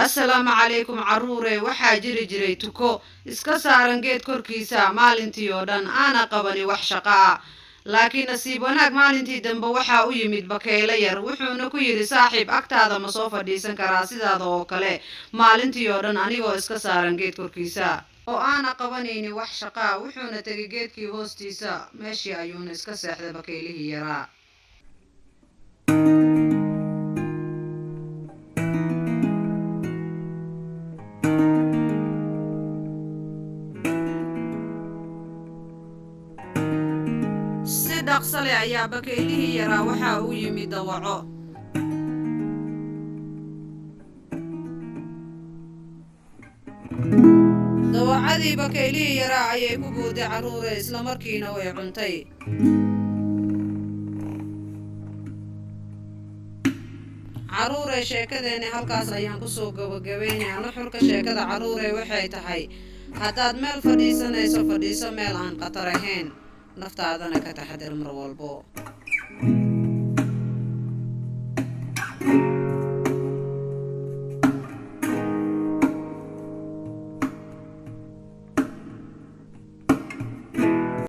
assalaamu calaykum carruure waxaa jiri jiray tuko iska saaran geed korkiisa maalintii oo dhan aana qabani wax shaqo ah laakiin nasiib wanaag maalintii dambe waxaa u yimid bakeyle yar wuxuuna ku yidhi saaxiib agtaada ma soo fadhiisan karaa sidaada oo kale maalintii oo dhan anigoo iska saaran geed korkiisa oo aana qabanayni wax shaqaa wuxuuna tegay geedkii hoostiisa meeshii ayuuna iska seexday bakeylihii yaraa si dhaqso leh ayaa bakeylihii yaraa waxaa u yimid dawaco dawacadii bakeylihii yaraa ayay ku booday carruure islamarkiina way cuntay carruure sheekadeeni halkaas ayaan kusoo gabagabaynayaa nuxurka sheekada carruure waxay tahay haddaad meel fadhiisanayso fadhiiso meel aan khatar ahayn naftaadana ka taxadar mar walbo